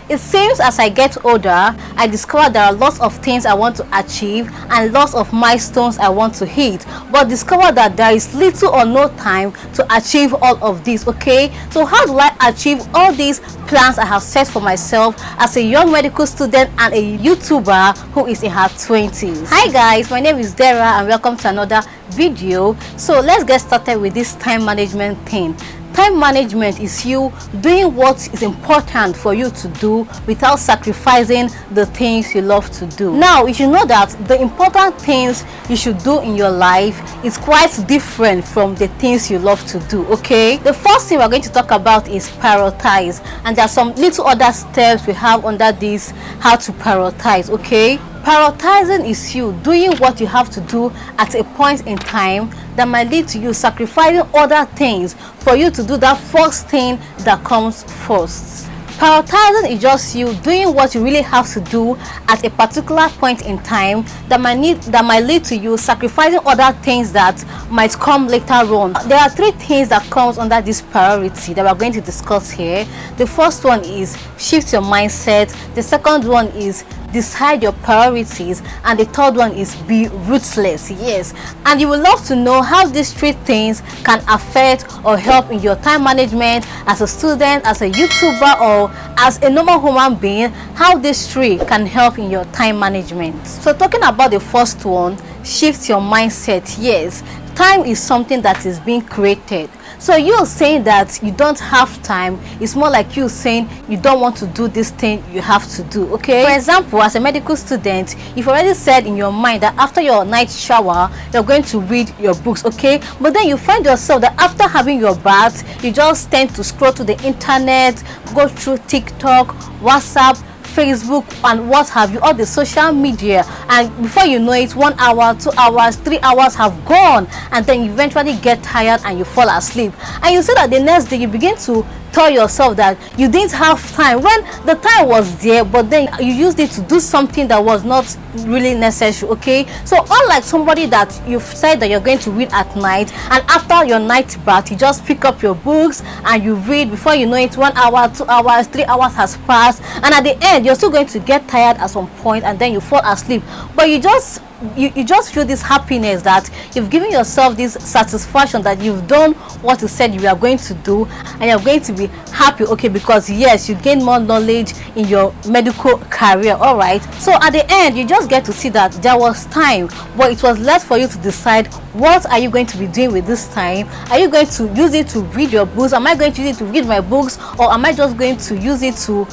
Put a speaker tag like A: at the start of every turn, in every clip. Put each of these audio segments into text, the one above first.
A: It seems as I get older, I discover there are lots of things I want to achieve and lots of milestones I want to hit, but discover that there is little or no time to achieve all of this. Okay, so how do I achieve all these plans I have set for myself as a young medical student and a YouTuber who is in her 20s? Hi guys, my name is Dara and welcome to another video. So let's get started with this time management thing. Time management is you doing what is important for you to do without sacrificing the things you love to do. Now, you should know that the important things you should do in your life is quite different from the things you love to do. Okay, the first thing we're going to talk about is prioritize, and there are some little other steps we have under this how to prioritize. Okay, prioritizing is you doing what you have to do at a point in time that might lead to you sacrificing other things for you to do that first thing that comes first. Prioritizing is just you doing what you really have to do at a particular point in time that might lead to you sacrificing other things that might come later on. There are three things that comes under this priority that we're going to discuss here. The first one is shift your mindset. The second one is decide your priorities, and the third one is be ruthless. Yes, and you will love to know how these three things can affect or help in your time management as a student, as a YouTuber, or as a normal human being, how these three can help in your time management. So talking about the first one, shift your mindset. Yes, time is something that is being created. So you're saying that you don't have time, it's more like you saying you don't want to do this thing you have to do. Okay, for example, as a medical student, you've already said in your mind that after your night shower you're going to read your books. Okay, but then you find yourself that after having your bath you just tend to scroll to the internet, go through TikTok, WhatsApp, Facebook, and what have you, all the social media, and before you know it, 1 hour, 2 hours, 3 hours have gone, and then you eventually get tired and you fall asleep, and you see that the next day you begin to tell yourself that you didn't have time when the time was there, but then you used it to do something that was not really necessary. Okay, so unlike somebody that you've said that you're going to read at night, and after your night bath you just pick up your books and you read, before you know it, 1 hour, 2 hours, 3 hours has passed, and at the end you're still going to get tired at some point and then you fall asleep, but you just feel this happiness that you've given yourself this satisfaction that you've done what you said you are going to do, and you're going to be happy. Okay, because yes, you gain more knowledge in your medical career. All right, so at the end you just get to see that there was time, but it was left for you to decide what are you going to be doing with this time. Are you going to use it to read your books? Am I going to use it to read my books, or am I just going to use it to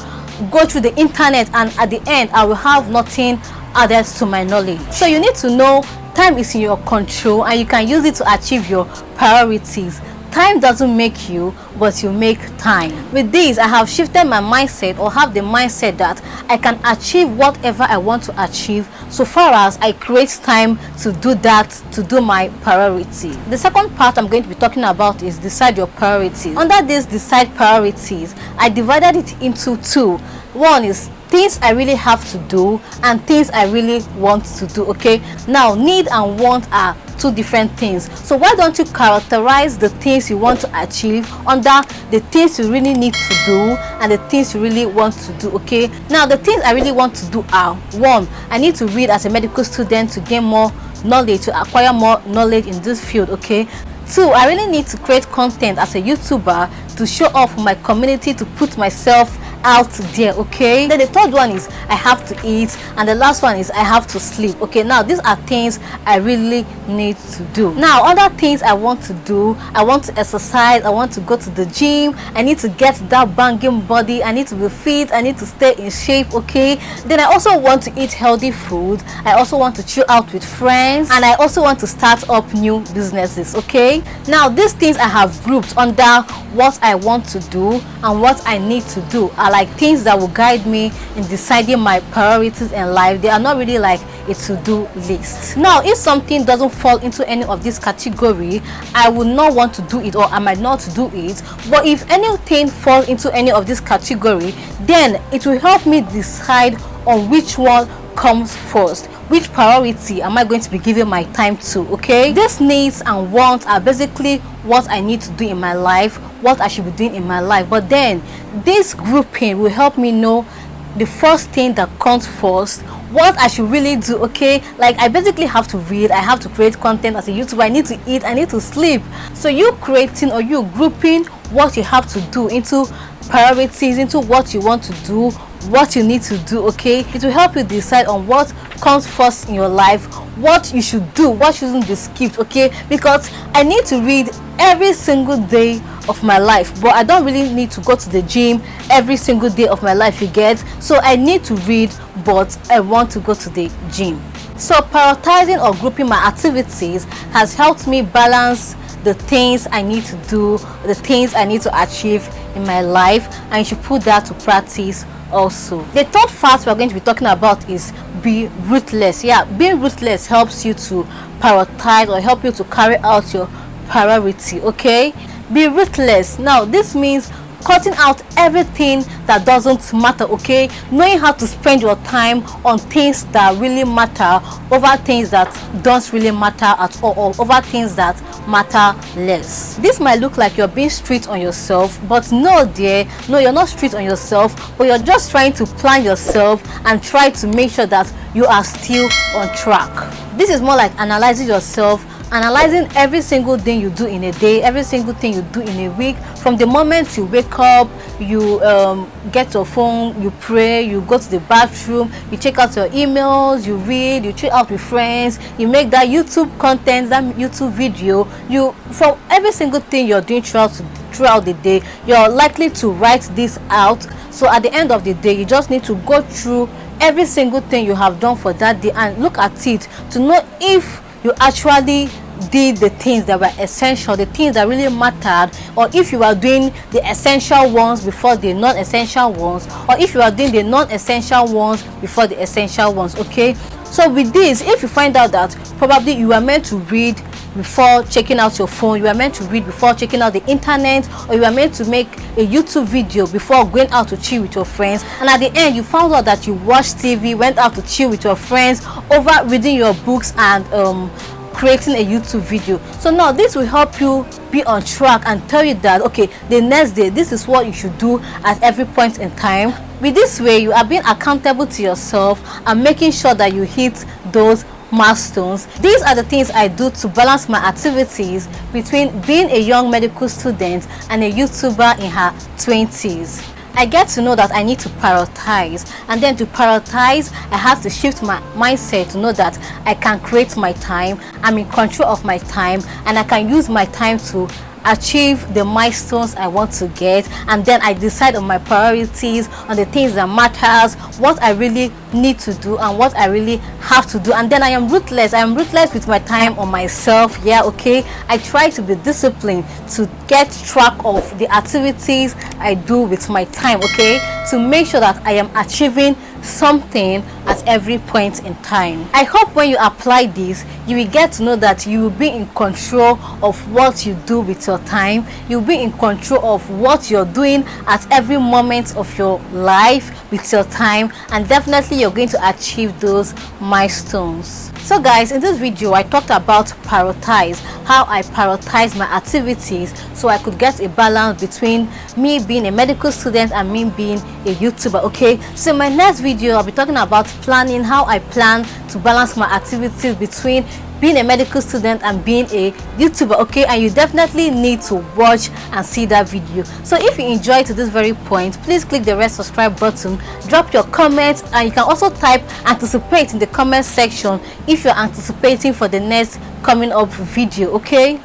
A: go through the internet, and at the end I will have nothing added to my knowledge? So you need to know time is in your control and you can use it to achieve your priorities. Time doesn't make you, but you make time. With this, I have shifted my mindset, or have the mindset that I can achieve whatever I want to achieve so far as I create time to do that, to do my priority. The second part I'm going to be talking about is decide your priorities. Under this decide priorities, I divided it into two. One is things I really have to do and things I really want to do. Okay, now need and want are two different things, so why don't you characterize the things you want to achieve under the things you really need to do and the things you really want to do. Okay, now the things I really want to do are: one, I need to read as a medical student to gain more knowledge, to acquire more knowledge in this field. Okay, two, I really need to create content as a YouTuber to show off my community, to put myself out there. Okay, then the third one is I have to eat, and the last one is I have to sleep. Okay, now these are things I really need to do. Now other things I want to do: I want to exercise, I want to go to the gym, I need to get that banging body, I need to be fit, I need to stay in shape. Okay, then I also want to eat healthy food, I also want to chill out with friends, and I also want to start up new businesses. Okay, now these things I have grouped under what I want to do and what I need to do are like things that will guide me in deciding my priorities in life. They are not really like a to-do list. Now if something doesn't fall into any of this category, I will not want to do it, or I might not do it. But if anything falls into any of this category, then it will help me decide on which one comes first. Which priority am I going to be giving my time to? Okay, these needs and wants are basically what I need to do in my life, what I should be doing in my life. But then this grouping will help me know the first thing that comes first, what I should really do. Okay, like I basically have to read, I have to create content as a YouTuber, I need to eat, I need to sleep. So you creating or you grouping what you have to do into priorities, into what you want to do, what you need to do. Okay, it will help you decide on what comes first in your life, what you should do, what shouldn't be skipped. Okay, because I need to read every single day of my life, but I don't really need to go to the gym every single day of my life, you get. So I need to read, but I want to go to the gym. So prioritizing or grouping my activities has helped me balance the things I need to do, the things I need to achieve in my life, and you should put that to practice also. The third fact we're going to be talking about is be ruthless. Yeah, being ruthless helps you to prioritize or help you to carry out your priority. Okay, be ruthless. Now this means cutting out everything that doesn't matter. Okay, knowing how to spend your time on things that really matter over things that don't really matter at all, or over things that matter less. This might look like you're being strict on yourself, but no dear, no, you're not strict on yourself, but you're just trying to plan yourself and try to make sure that you are still on track. This is more like analyzing yourself, analyzing every single thing you do in a day, every single thing you do in a week. From the moment you wake up, you get your phone, you pray, you go to the bathroom, you check out your emails, you read, you chill out with friends, you make that YouTube content, that YouTube video. You, from every single thing you're doing throughout the day, you're likely to write this out. So at the end of the day, you just need to go through every single thing you have done for that day and look at it to know if you actually did the things that were essential, the things that really mattered, or if you are doing the essential ones before the non-essential ones, or if you are doing the non-essential ones before the essential ones. Okay, so with this, if you find out that probably you are meant to read before checking out your phone, you are meant to read before checking out the internet, or you are meant to make a YouTube video before going out to chill with your friends, and at the end you found out that you watched TV, went out to chill with your friends over reading your books and creating a YouTube video. So now this will help you be on track and tell you that okay, the next day this is what you should do at every point in time. With this way, you are being accountable to yourself and making sure that you hit those milestones. These are the things I do to balance my activities between being a young medical student and a YouTuber in her 20s. I get to know that I need to prioritize, and then to prioritize I have to shift my mindset to know that I can create my time, I'm in control of my time, and I can use my time to achieve the milestones I want to get. And then I decide on my priorities, on the things that matters, what I really need to do and what I really have to do. And then I am ruthless. I am ruthless with my time on myself. Yeah, okay, I try to be disciplined to get track of the activities I do with my time, okay, to make sure that I am achieving something at every point in time. I hope when you apply this, you will get to know that you will be in control of what you do with your time. You'll be in control of what you're doing at every moment of your life with your time, and definitely you're going to achieve those milestones. So guys, in this video I talked about prioritize, how I prioritize my activities so I could get a balance between me being a medical student and me being a YouTuber. Okay, so in my next video I'll be talking about planning, how I plan to balance my activities between being a medical student and being a YouTuber. Okay, and you definitely need to watch and see that video. So if you enjoyed to this very point, please click the red subscribe button, drop your comments, and you can also type anticipate in the comment section if you're anticipating for the next coming up video. Okay.